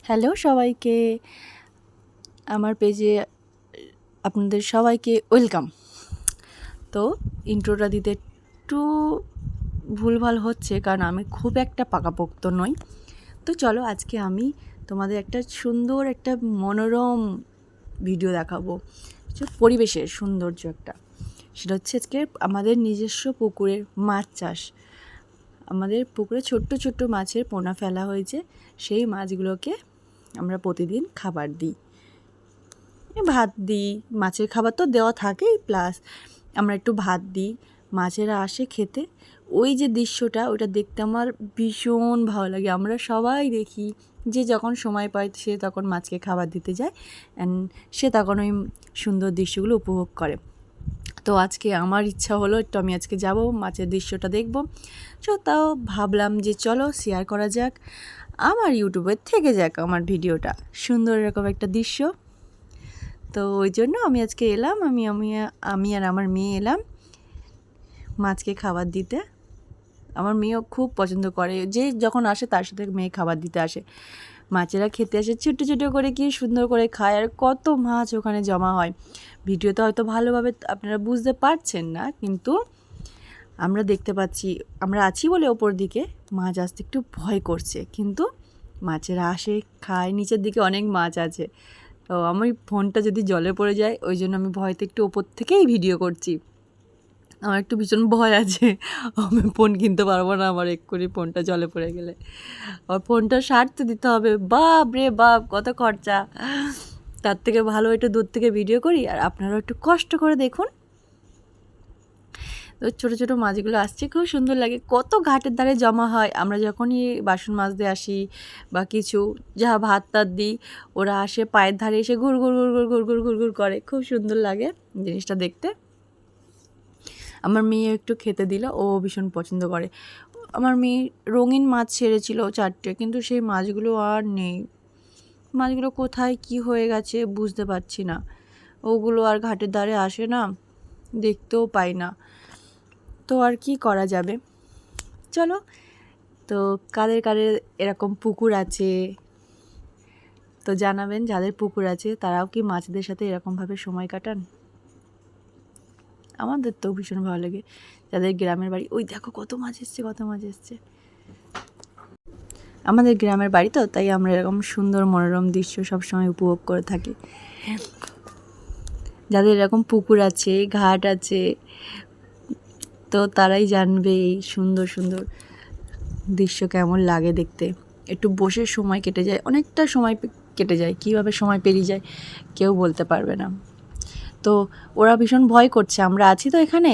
Hello সবাইকে, আমার পেজে আপনাদের সবাইকে ওয়েলকাম। তো ইন্ট্রোটা দিতে একটু ভুলভাল হচ্ছে, কারণ আমি খুব একটা পাকাপোক্ত নই। তো চলো আজকে আমি তোমাদের একটা সুন্দর একটা মনোরম ভিডিও দেখাবো, পরিবেশের সৌন্দর্য একটা। সেটা হচ্ছে আজকে আমাদের নিজস্ব পুকুরের মাছ চাষ। আমাদের পুকুরে ছোট্ট ছোট্ট মাছের পোনা ফেলা হয়েছে, সেই মাছগুলোকে আমরা প্রতিদিন খাবার দিই, ভাত দিই। মাছের খাবার তো দেওয়া থাকেই, প্লাস আমরা একটু ভাত দিই, মাছেরা আসে খেতে। ওই যে দৃশ্যটা, ওটা দেখতে আমার ভীষণ ভালো লাগে। আমরা সবাই দেখি, যে যখন সময় পায় সে তখন মাছকে খাবার দিতে যায়, অ্যান্ড সে তখন ওই সুন্দর দৃশ্যগুলো উপভোগ করে। তো আজকে আমার ইচ্ছা হলো একটু আমি আজকে যাব মাছের দৃশ্যটা দেখব। তাও ভাবলাম যে চলো শেয়ার করা যাক, আমার ইউটিউবে থেকে যাক আমার ভিডিওটা, সুন্দর এরকম একটা দৃশ্য। তো ওই জন্য আমি আজকে এলাম, আমি আর আমার মেয়ে এলাম মাছকে খাবার দিতে। আমার মেয়েও খুব পছন্দ করে, যে যখন আসে তার সাথে মেয়ে খাবার দিতে আসে। মাছেরা খেতে আসে ছোটো ছোটো করে, কি সুন্দর করে খায়, আর কত মাছ ওখানে জমা হয়। ভিডিওতে হয়তো ভালোভাবে আপনারা বুঝতে পারছেন না, কিন্তু আমরা দেখতে পাচ্ছি, আমরা আছি বলে ওপর দিকে মাছ আসতে একটু ভয় করছে, কিন্তু মাছেরা আসে খায়। নিচের দিকে অনেক মাছ আছে। তো আমার ফোনটা যদি জলে পড়ে যায়, ওই জন্য আমি ভয়তে একটু ওপর থেকেই ভিডিও করছি। আমার একটু ভীষণ ভয় আছে, আমি ফোন কিনতে পারবো না আমার এক্ষুনি ফোনটা জলে পড়ে গেলে। আর ফোনটা সারতে দিতে হবে, বাপ রে বাপ কত খরচা। তার থেকে ভালো একটু দূর থেকে ভিডিও করি, আর আপনারাও একটু কষ্ট করে দেখুন। তো ছোটো ছোটো মাছগুলো আসছে, খুব সুন্দর লাগে। কত ঘাটের ধারে জমা হয়, আমরা যখনই বাসন মাজতে আসি বা কিছু যা ভাত টাত দিই, ওরা আসে পায়ের ধারে এসে ঘুর ঘুর ঘুর ঘুর ঘুর ঘুর ঘুর ঘুর করে। খুব সুন্দর লাগে জিনিসটা দেখতে। আমার মেয়ে একটু খেতে দিল, ও ভীষণ পছন্দ করে। আমার মেয়ে রঙিন মাছ ছেড়েছিল 4টে, কিন্তু সেই মাছগুলো আর নেই। মাছগুলো কোথায় কি হয়ে গেছে বুঝতে পারছি না। ওগুলো আর ঘাটের ধারে আসে না, দেখতেও পাই না। তো আর কি করা যাবে, চলো। তো কাদের কাদের এরকম পুকুর আছে তো জানাবেন, যাদের পুকুর আছে তারাও কি মাছদের সাথে এরকমভাবে সময় কাটান? আমাদের তো ভীষণ ভালো লাগে। যাদের গ্রামের বাড়ি, ওই দেখো কত মাছ এসছে, কত মাছ এসছে। আমাদের গ্রামের বাড়ি তো, তাই আমরা এরকম সুন্দর মনোরম দৃশ্য সবসময় উপভোগ করে থাকি। যাদের এরকম পুকুর আছে, ঘাট আছে, তো তারাই জানবে এই সুন্দর সুন্দর দৃশ্য কেমন লাগে দেখতে। একটু বসে সময় কেটে যায়, অনেকটা সময় কেটে যায়, কীভাবে সময় পেরিয়ে যায় কেউ বলতে পারবে না। তো ওরা ভীষণ ভয় করছে, আমরা আছি তো এখানে,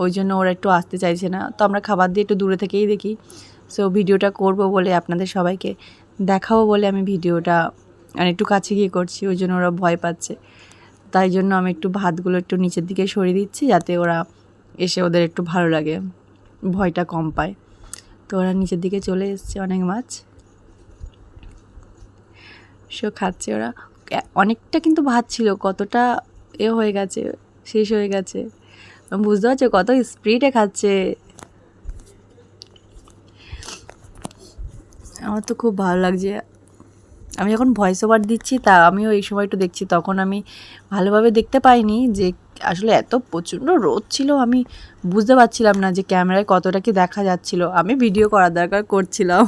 ওই জন্য ওরা একটু আসতে চাইছে না। তো আমরা খাবার দিয়ে একটু দূরে থেকেই দেখি। সো ভিডিওটা করব বলে, আপনাদের সবাইকে দেখাবো বলে আমি ভিডিওটা আর একটু কাছে গিয়ে করছি, ওই জন্য ওরা ভয় পাচ্ছে। তাই জন্য আমি একটু ভাতগুলো একটু নিচের দিকে সরিয়ে দিচ্ছি, যাতে ওরা এসে ওদের একটু ভালো লাগে, ভয়টা কম পায়। তো ওরা নিচের দিকে চলে এসছে, অনেক মাছ সো খাচ্ছে ওরা। অনেকটা কিন্তু ভাত ছিল, কতটা হয়ে গেছে, শেষ হয়ে গেছে। বুঝতে পারছো কত স্পিডে খাচ্ছে। আমার তো খুব ভালো লাগছে। আমি যখন ভয়েস ওভার দিচ্ছি, তা আমিও এই সময় একটু দেখছি, তখন আমি ভালোভাবে দেখতে পাইনি যে আসলে এত প্রচণ্ড রোদ ছিল। আমি বুঝতে পারছিলাম না যে ক্যামেরায় কতটা কি দেখা যাচ্ছিল। আমি ভিডিও করার দরকার করছিলাম।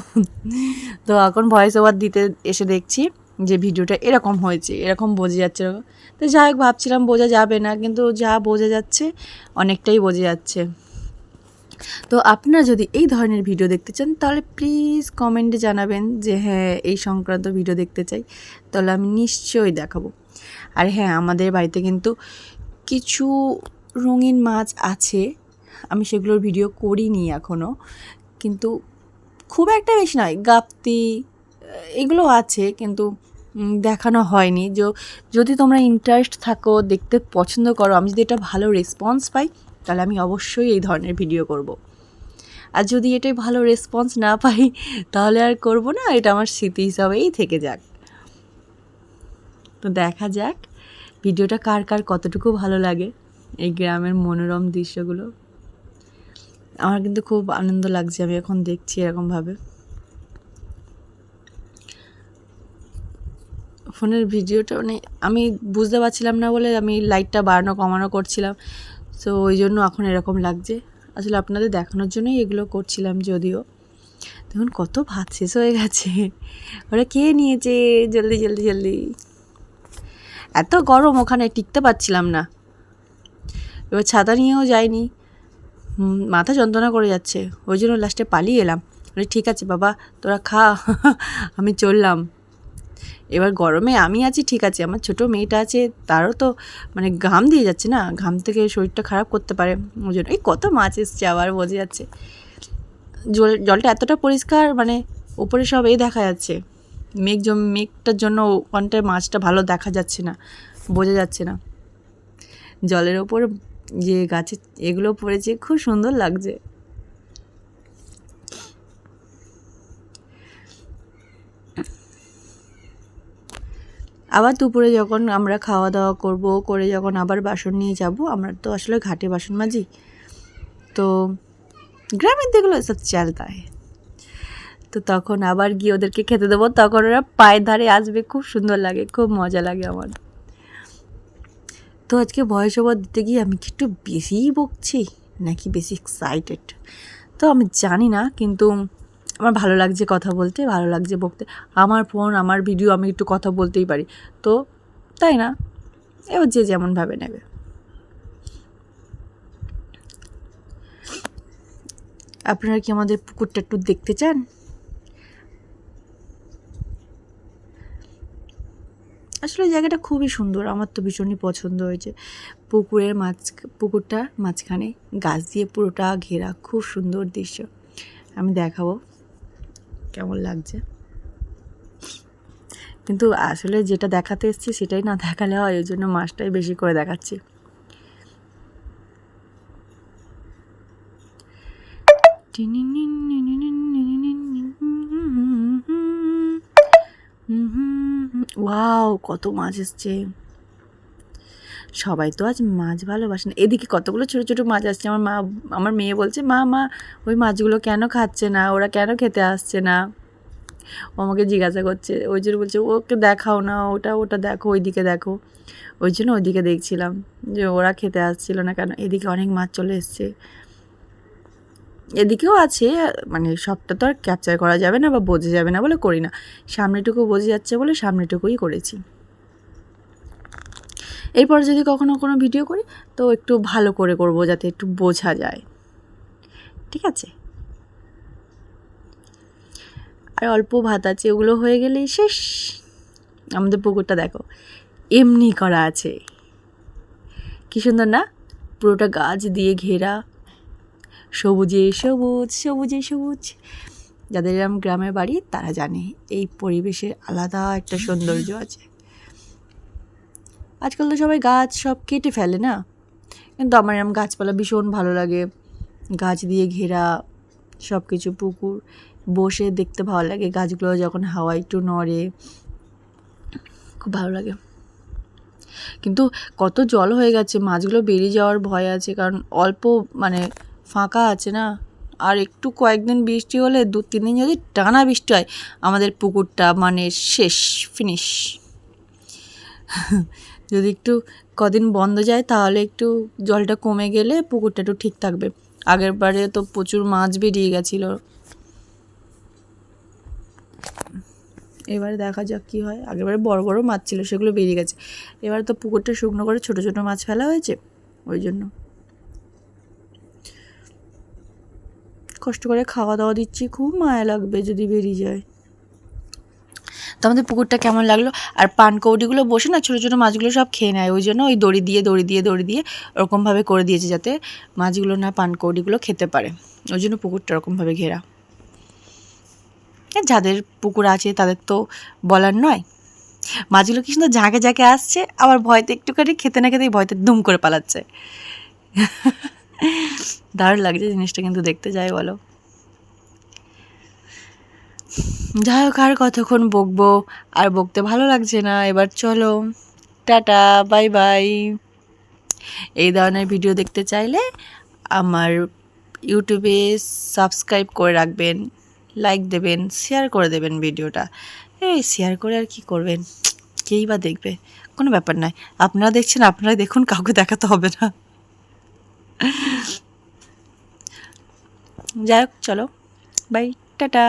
তো এখন ভয়েস ওভার দিতে এসে দেখছি যে ভিডিওটা এরকম হয়েছে, এরকম বোঝা যাচ্ছে। তো যাই হোক, ভাবছিলাম বোঝা যাবে না, কিন্তু যা বোঝা যাচ্ছে অনেকটাই বোঝা যাচ্ছে। তো আপনারা যদি এই ধরনের ভিডিও দেখতে চান, তাহলে প্লিজ কমেন্টে জানাবেন যে হ্যাঁ এই সংক্রান্ত ভিডিও দেখতে চাই, তাহলে আমি নিশ্চয়ই দেখাবো। আর হ্যাঁ, আমাদের বাড়িতে কিন্তু কিছু রঙিন মাছ আছে, আমি সেগুলোর ভিডিও করিনি এখনও, কিন্তু খুব একটা বেশি নয়। গাপ্তি এগুলো আছে, কিন্তু দেখানো হয়নি। যদি তোমরা ইন্টারেস্ট থাকো, দেখতে পছন্দ করো, আমি যদি এটা ভালো রেসপন্স পাই, তাহলে আমি অবশ্যই এই ধরনের ভিডিও করব। আর যদি এটাই ভালো রেসপন্স না পাই, তাহলে আর করব না, এটা আমার স্মৃতি হিসাবেই থেকে যাক। তো দেখা যাক ভিডিওটা কার কার কতটুকু ভালো লাগে, এই গ্রামের মনোরম দৃশ্যগুলো। আমার কিন্তু খুব আনন্দ লাগছে, আমি এখন দেখছি এরকমভাবে। ফোনের ভিডিওটা মানে আমি বুঝতে পারছিলাম না বলে আমি লাইটটা বাড়ানো কমানো করছিলাম, তো ওই জন্য এখন এরকম লাগছে। আসলে আপনাদের দেখানোর জন্যই এগুলো করছিলাম। যদিও দেখুন কত ভাত শেষ হয়ে গেছে, ওরা খেয়ে নিয়েছে জলদি জলদি জলদি। এত গরম ওখানে টিকতে পারছিলাম না, এবার ছাতা নিয়েও যাইনি, মাথা যন্ত্রণা করে যাচ্ছে, ওই জন্য লাস্টে পালিয়ে এলাম। ঠিক আছে বাবা তোরা খা, আমি চললাম। এবার গরমে আমি আছি ঠিক আছে, আমার ছোটো মেয়েটা আছে, তারও তো মানে ঘাম দিয়ে যাচ্ছে না, ঘাম থেকে শরীরটা খারাপ করতে পারে। ওই জন্য এই কত মাছ এসছে আবার বোঝা যাচ্ছে, জলটা এতটা পরিষ্কার, মানে উপরে সব এই দেখা যাচ্ছে, মেঘটার জন্য ওখানটায় মাছটা ভালো দেখা যাচ্ছে না, বোঝা যাচ্ছে না। জলের ওপর যে গাছে এগুলো পড়েছে খুব সুন্দর লাগছে। আবার দুপুরে যখন আমরা খাওয়া দাওয়া করে যখন আবার বাসন নিয়ে যাব, আমরা তো আসলে ঘাটে বাসন মাজি, তো গ্রামের দিকগুলো সব চলতা হয়, তো তখন আবার গিয়ে ওদেরকে খেতে দেবো, তখন ওরা পায়ের ধারে আসবে, খুব সুন্দর লাগে, খুব মজা লাগে আমার। তো আজকে ভয়েস ওভার দিতে গিয়ে আমি কি একটু বেশিই বকছি নাকি বেশি এক্সাইটেড তো আমি জানি না, কিন্তু আমার ভালো লাগছে কথা বলতে, ভালো লাগছে বকতে। আমার ফোন, আমার ভিডিও, আমি একটু কথা বলতেই পারি, তো তাই না, এবার যে যেমনভাবে নেবে। আপনারা কি আমাদের পুকুরটা একটু দেখতে চান? আসলে জায়গাটা খুবই সুন্দর, আমার তো ভীষণই পছন্দ হয়েছে। পুকুরটার মাঝখানে গাছ দিয়ে পুরোটা ঘেরা, খুব সুন্দর দৃশ্য। আমি দেখাবো কেমন লাগছে, কিন্তু আসলে যেটা দেখাতে এসেছি সেটাই না দেখালে হয়, ওই জন্য মাছটাই বেশি করে দেখাচ্ছি। ওয়াও কত মাছ এসছে, সবাই তো আজ মাছ ভালোবাসে না। এদিকে কতগুলো ছোটো ছোটো মাছ আসছে, আমার মেয়ে বলছে মা ওই মাছগুলো কেন খাচ্ছে না, ওরা কেন খেতে আসছে না, ও আমাকে জিজ্ঞাসা করছে। ওই জন্য বলছে ওকে দেখাও না, ওটা দেখো, ওইদিকে দেখো। ওই জন্য ওইদিকে দেখছিলাম যে ওরা খেতে আসছিল না কেন। এদিকে অনেক মাছ চলে এসছে, এদিকেও আছে, মানে সবটা তো আর ক্যাপচার করা যাবে না বা বোঝা যাবে না বলে করি না, সামনেটুকু বোঝা যাচ্ছে বলে সামনেটুকুই করেছি। এরপর যদি কখনো কোনো ভিডিও করি তো একটু ভালো করে করবো, যাতে একটু বোঝা যায়, ঠিক আছে। আর অল্প ভাত আছে, ওগুলো হয়ে গেলেই শেষ। আমাদের পুকুরটা দেখো এমনি করা আছে, কী সুন্দর না, পুরোটা গাছ দিয়ে ঘেরা, সবুজে সবুজ, সবুজে সবুজ। যাদের গ্রামের বাড়ি তারা জানে এই পরিবেশের আলাদা একটা সৌন্দর্য আছে। আজকাল তো সবাই গাছ সব কেটে ফেলে না, কিন্তু আমার এরকম গাছপালা ভীষণ ভালো লাগে, গাছ দিয়ে ঘেরা সব কিছু, পুকুর বসে দেখতে ভালো লাগে, গাছগুলো যখন হাওয়া একটু নড়ে খুব ভালো লাগে। কিন্তু কত জল হয়ে গেছে, মাছগুলো বেরিয়ে যাওয়ার ভয় আছে, কারণ অল্প মানে ফাঁকা আছে না। আর একটু কয়েকদিন বৃষ্টি হলে 2-3 দিন যদি টানা বৃষ্টি হয়, আমাদের পুকুরটা মানে শেষ, ফিনিশ। যদি একটু কদিন বন্ধ যায় তাহলে একটু জলটা কমে গেলে পুকুরটা একটু ঠিক থাকবে। আগের বারে তো প্রচুর মাছ বেরিয়ে গেছিলো, এবারে দেখা যাক কী হয়। আগেরবারে বড় বড় মাছ ছিল, সেগুলো বেরিয়ে গেছে। এবারে তো পুকুরটা শুকনো করে ছোটো ছোটো মাছ ফেলা হয়েছে, ওই জন্য কষ্ট করে খাওয়া দাওয়া দিচ্ছি, খুব মায়া লাগবে যদি বেরিয়ে যায়। তো আমাদের পুকুরটা কেমন লাগলো। আর পানকৌড়িগুলো বসে না ছোটো ছোটো মাছগুলো সব খেয়ে নেয়, ওই জন্য ওই দড়ি দিয়ে ওরকমভাবে করে দিয়েছে যাতে মাছগুলো না পানকৌড়িগুলো খেতে পারে, ওই জন্য পুকুরটা ওরকমভাবে ঘেরা। যাদের পুকুর আছে তাদের তো বলার নয়। মাছগুলো কি সুন্দর ঝাঁকে ঝাঁকে আসছে, আবার ভয়তে একটুখানি খেতে না খেতেই ভয়তে দুম করে পালাচ্ছে। দারুণ লাগছে জিনিসটা, কিন্তু দেখতে যাই বলো। যাই হোক, আর কতক্ষণ বকবো, আর বকতে ভালো লাগছে না। এবার চলো টাটা, বাই বাই। এই ধরনের ভিডিও দেখতে চাইলে আমার ইউটিউবে সাবস্ক্রাইব করে রাখবেন, লাইক দেবেন, শেয়ার করে দেবেন ভিডিওটা। এই শেয়ার করে আর কি করবেন, কেই বা দেখবে, কোনো ব্যাপার নয়। আপনারা দেখছেন, আপনারাই দেখুন, কাউকে দেখাতে হবে না। যাই হোক, চলো বাই, টাটা।